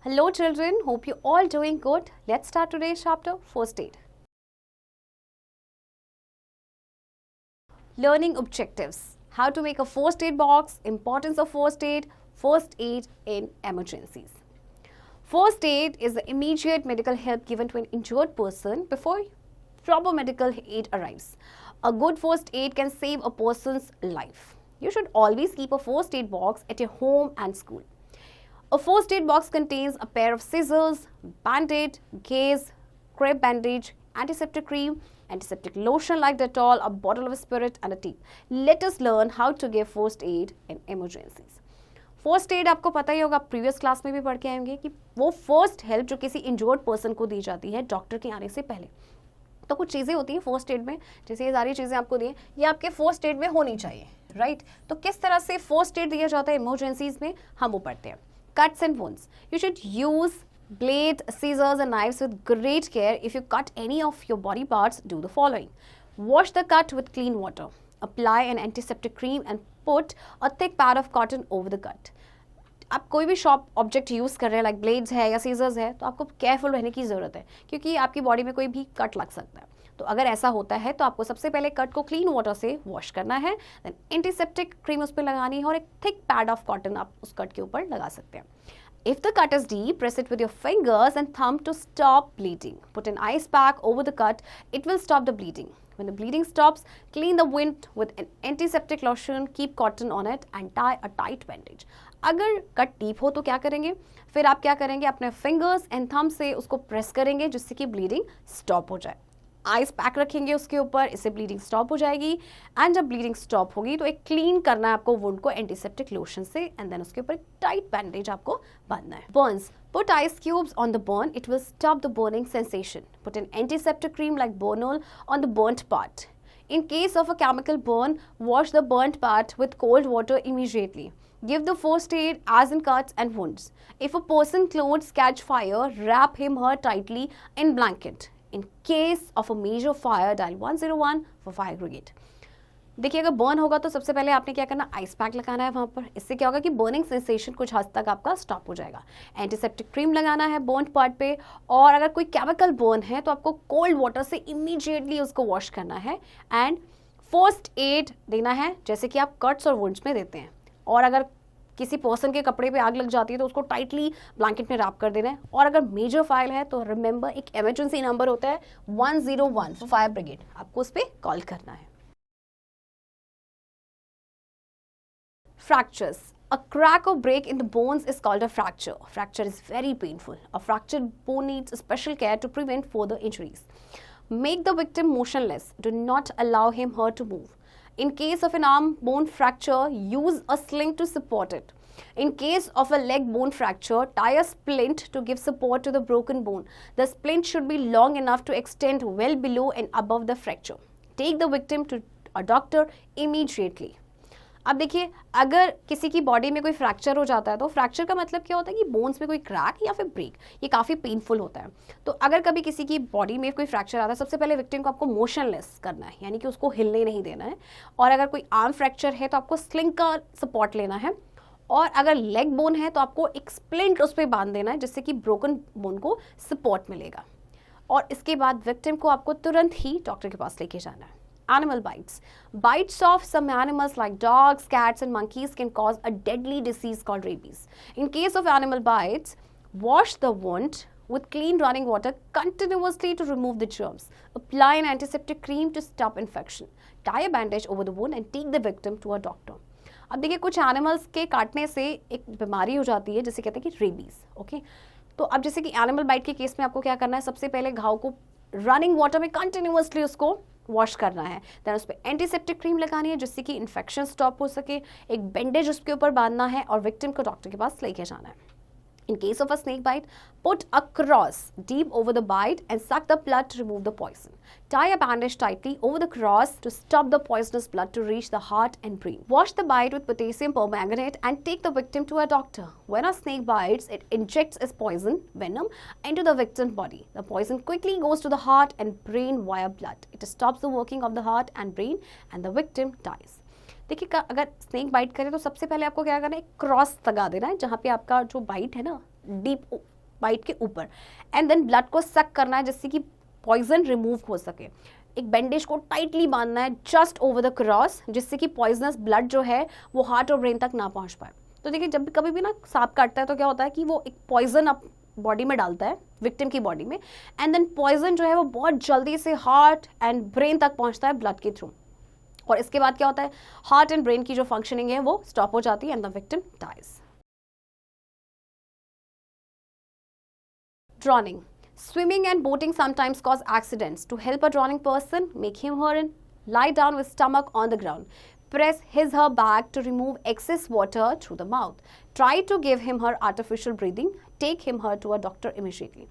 Hello children, hope you all doing good. Let's start today's chapter, First Aid. Learning objectives. How to make a first aid box, importance of first aid in emergencies. First aid is the immediate medical help given to an injured person before proper medical aid arrives. A good first aid can save a person's life. You should always keep a first aid box at your home and school. A first aid box contains a pair of scissors, band-aid, gauze, crepe bandage, antiseptic cream, antiseptic lotion like Dettol, a bottle of spirit and a tape. Let us learn how to give first aid in emergencies. First aid आपको पता ही होगा, previous class में भी पढ़ के आएंगे कि वो फर्स्ट हेल्प जो किसी इंजर्ड पर्सन को दी जाती है डॉक्टर के आने से पहले. तो कुछ चीज़ें होती हैं फर्स्ट एड में, जैसे ये सारी चीज़ें आपको दी हैं, ये आपके फर्स्ट एड में होनी चाहिए, राइट? तो किस तरह से फर्स्ट एड दिया जाता है इमरजेंसीज में, हम वो पढ़ते हैं. Cuts and wounds. You should use blade, scissors and knives with great care. If you cut any of your body parts, do the following. Wash the cut with clean water. Apply an antiseptic cream and put a thick pad of cotton over the cut. आप कोई भी shop object use कर रहे हैं, like blades है या seizures है, तो आपको केयरफुल रहने की ज़रूरत है क्योंकि आपकी बॉडी में कोई भी कट लग सकता है. तो अगर ऐसा होता है तो आपको सबसे पहले कट को क्लीन वाटर से वॉश करना है, देन एंटीसेप्टिक क्रीम उस पर लगानी है और एक थिक पैड ऑफ कॉटन आप उस कट के ऊपर लगा सकते हैं. If the cut is deep, press it with your fingers and thumb to stop bleeding. Put an ice pack over the cut. It will stop the bleeding. When the bleeding stops, clean the wound with an antiseptic lotion, keep cotton on it and tie a tight bandage. अगर cut deep हो तो क्या करेंगे, फिर आप क्या करेंगे, अपने फिंगर्स एंड थंब से उसको प्रेस करेंगे जिससे कि ब्लीडिंग स्टॉप हो जाए. आइस पैक रखेंगे उसके ऊपर, इससे ब्लीडिंग स्टॉप हो जाएगी. एंड जब ब्लीडिंग स्टॉप होगी तो एक क्लीन करना है आपको वुंड को एंटीसेप्टिक लोशन से एंड देन उसके ऊपर एक टाइट बैंडेज आपको बांधना है. Burns. Put ice cubes on the burn. It will stop the burning sensation. Put an antiseptic cream like Burnol on the burnt part. In case of a chemical burn, wash the burnt part with cold water immediately. Give the first aid as in cuts and wounds. If a person's clothes catch fire, wrap him or her tightly in blanket. In case of a major fire, dial 101 for fire brigade. देखिए अगर burn होगा तो सबसे पहले आपने क्या करना, ice pack लगाना है वहाँ पर. इससे क्या होगा कि बर्निंग सेंसेशन कुछ हद तक आपका स्टॉप हो जाएगा. एंटीसेप्टिक क्रीम लगाना है बर्न पार्ट पे, और अगर कोई केमिकल बर्न है तो आपको कोल्ड वाटर से इमीडिएटली उसको वॉश करना है एंड फर्स्ट एड देना है जैसे कि आप कट्स और वुंड्स में देते हैं. और अगर किसी पर्सन के कपड़े पे आग लग जाती है तो उसको टाइटली ब्लैंकेट में रैप कर देना है. और अगर मेजर फायर है तो रिमेंबर एक इमरजेंसी नंबर होता है 101 फॉर फायर ब्रिगेड, आपको उस पर कॉल करना है. Fractures. A crack or break in the bones is called a fracture. Fracture is very painful. A fractured bone needs special care to prevent further injuries. Make the victim motionless. Do not allow him or her to move. In case of an arm bone fracture, use a sling to support it. In case of a leg bone fracture, tie a splint to give support to the broken bone. The splint should be long enough to extend well below and above the fracture. Take the victim to a doctor immediately. अब देखिए अगर किसी की body में कोई fracture हो जाता है तो फ्रैक्चर का मतलब क्या होता है कि बोन्स में कोई क्रैक या फिर ब्रेक, ये काफ़ी पेनफुल होता है. तो अगर कभी किसी की बॉडी में कोई फ्रैक्चर आता है, सबसे पहले विक्टिम को आपको मोशनलेस करना है, यानी कि उसको हिलने नहीं देना है. और अगर कोई आर्म फ्रैक्चर है तो आपको स्लिंग का सपोर्ट लेना है. और अगर लेग बोन है तो आपको एक स्प्लिंट उस पर बांध देना है जिससे कि ब्रोकन बोन को सपोर्ट मिलेगा. और इसके बाद विक्टिम को आपको तुरंत ही डॉक्टर के पास लेके जाना है. Animal bites. Bites of some animals like dogs, cats and monkeys can cause a deadly disease called rabies. In case of animal bites, wash the wound with clean running water continuously to remove the germs. Apply an antiseptic cream to stop infection. Tie a bandage over the wound and take the victim to a doctor. अब देखिए कुछ animals के काटने से एक बीमारी हो जाती है जिसे कहते हैं कि रेबीज. ओके, तो अब जैसे कि एनिमल बाइट के केस में आपको क्या करना है, सबसे पहले घाव को रनिंग वाटर में कंटिन्यूअसली उसको वॉश करना है. देन उस पर एंटीसेप्टिक क्रीम लगानी है जिससे कि इन्फेक्शन स्टॉप हो सके. एक बैंडेज उसके ऊपर बांधना है और विक्टिम को डॉक्टर के पास लेके जाना है. In case of a snake bite, put a cross deep over the bite and suck the blood to remove the poison. Tie a bandage tightly over the cross to stop the poisonous blood to reach the heart and brain. Wash the bite with potassium permanganate and take the victim to a doctor. When a snake bites, it injects its poison, venom, into the victim's body. The poison quickly goes to the heart and brain via blood. It stops the working of the heart and brain and the victim dies. देखिए अगर snake bite करे तो सबसे पहले आपको क्या करना है, क्रॉस लगा देना है जहाँ पे आपका जो बाइट है ना डीप बाइट के ऊपर, एंड देन ब्लड को सक करना है जिससे कि पॉइजन रिमूव हो सके। एक बैंडेज को टाइटली बांधना है जस्ट ओवर द क्रॉस, जिससे कि पॉइजनस ब्लड जो है वो हार्ट और ब्रेन तक ना पहुंच पाए। तो देखिए, जब कभी भी ना सांप काटता है तो क्या होता है कि वो एक पॉइजन अप बॉडी में डालता है, विक्टिम की बॉडी में, एंड देन पॉइजन जो है वो बहुत जल्दी से हार्ट एंड ब्रेन तक पहुंचता है ब्लड के थ्रू, और इसके बाद क्या होता है, हार्ट एंड ब्रेन की जो फंक्शनिंग है वो स्टॉप हो जाती है and the victim dies. Drowning. Swimming and boating sometimes cause accidents. To help a drowning person, make him or her lie down with stomach on the ground. Press his her back to remove excess water through the mouth. Try to give him her artificial breathing. Take him her to a doctor immediately.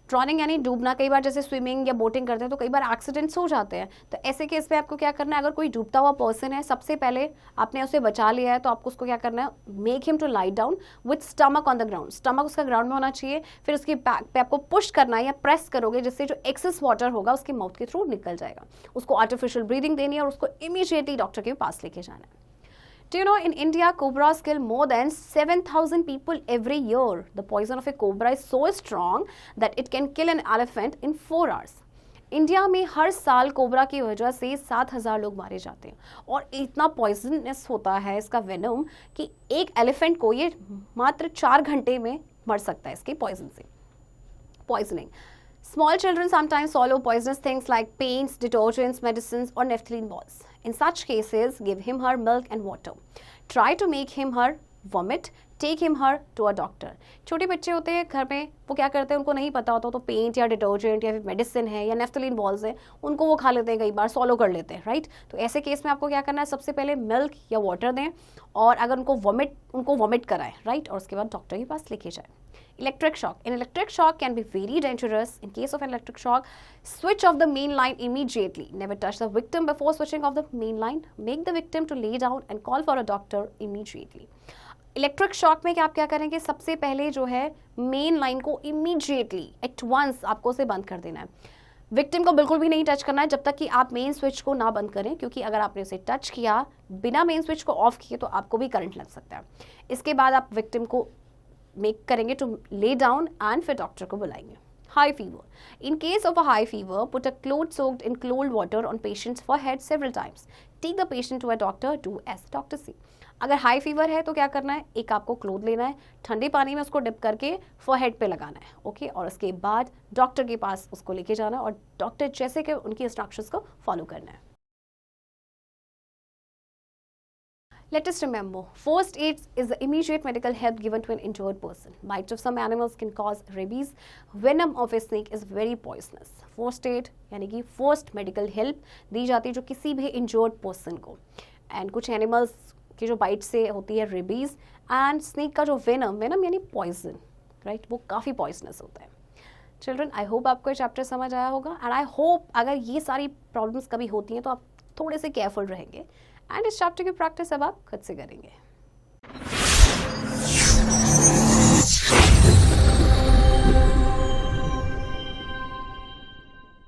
Drowning यानी डूबना, कई बार जैसे swimming या boating करते हैं तो कई बार accidents हो जाते हैं। तो ऐसे केस में आपको क्या करना है, अगर कोई डूबता हुआ पर्सन है, सबसे पहले आपने उसे बचा लिया है तो आपको उसको क्या करना है, make him to lie down with stomach on the ground. Stomach उसका ग्राउंड में होना चाहिए, फिर उसकी बैक पे आपको पुश करना है या प्रेस करोगे जिससे जो एक्सेस वाटर होगा उसके माउथ के थ्रू निकल जाएगा। उसको आर्टिफिशियल ब्रीदिंग देनी है और उसको इमीडिएटली डॉक्टर के पास लेके जाना है। Do you know, in India, cobras kill more than 7,000 people every year. The poison of a cobra is so strong that it can kill an elephant in 4 hours. India में हर साल cobra की वजह से 7,000 लोग मारे जाते हैं, और इतना पॉइजनस होता है इसका वेनम कि एक एलिफेंट को ये मात्र 4 घंटे में मर सकता है इसके पॉइजन से। Poisoning. Small children sometimes swallow poisonous things like paints, detergents, medicines, or naphthalene balls. In such cases, give him her milk and water. Try to make him her vomit. Take him her to a doctor. छोटे बच्चे होते हैं घर में, वो क्या करते हैं, उनको नहीं पता होता तो पेंट या डिटर्जेंट या फिर मेडिसिन है या नेफ्थलीन बॉल्स है, उनको वो खा लेते हैं, कई बार सॉलो कर लेते हैं, राइट। तो ऐसे केस में आपको क्या करना है, सबसे पहले मिल्क या वाटर दें, और अगर उनको वॉमिट कराएं, राइट, और उसके बाद डॉक्टर के पास लेके जाएं। Electric shock. An electric shock can be very dangerous. In case of an electric shock, switch off the main line immediately. Never touch the victim before switching off the main line. Make the victim to lay down and call for a doctor immediately. Electric shock में आप क्या करेंगे, सबसे पहले जो है main line को immediately eight once आपको उसे बंद कर देना है। विक्टिम को बिल्कुल भी नहीं टच करना है जब तक कि आप मेन स्विच को ना बंद करें, क्योंकि अगर आपने उसे टच किया बिना मेन स्विच को ऑफ किए तो आपको भी करंट लग सकता है। इसके बाद आप विक्टिम को मेक करेंगे टू ले डाउन एंड फिर डॉक्टर को बुलाएंगे। High fever. In case of a high fever, put a cloth soaked in cold water on patient's forehead several times. Take the patient to a doctor. Do as the doctor say. अगर high fever है तो क्या करना है, एक आपको cloth लेना है, ठंडे पानी में उसको डिप करके फोरहेड पे लगाना है, ओके, और उसके बाद डॉक्टर के पास उसको लेके जाना है और डॉक्टर जैसे कि उनकी इंस्ट्रक्शंस को फॉलो करना है। Let us remember, first aid is the immediate medical help given to an injured person. Bites of some animals can cause rabies. Venom of a snake is very poisonous. First aid यानी कि first medical help दी जाती है जो किसी भी injured person को, and कुछ animals की जो बाइट से होती है रेबीज, एंड स्नेक का जो वेनम यानी पॉइजन, राइट, वो काफ़ी पॉइजनस होता है। चिल्ड्रन, आई होप आपको ये चैप्टर समझ आया होगा, एंड आई होप अगर ये सारी प्रॉब्लम्स कभी होती हैं तो आप थोड़े से केयरफुल रहेंगे, एंड इस चैप्टर की प्रैक्टिस अब आप खुद से करेंगे।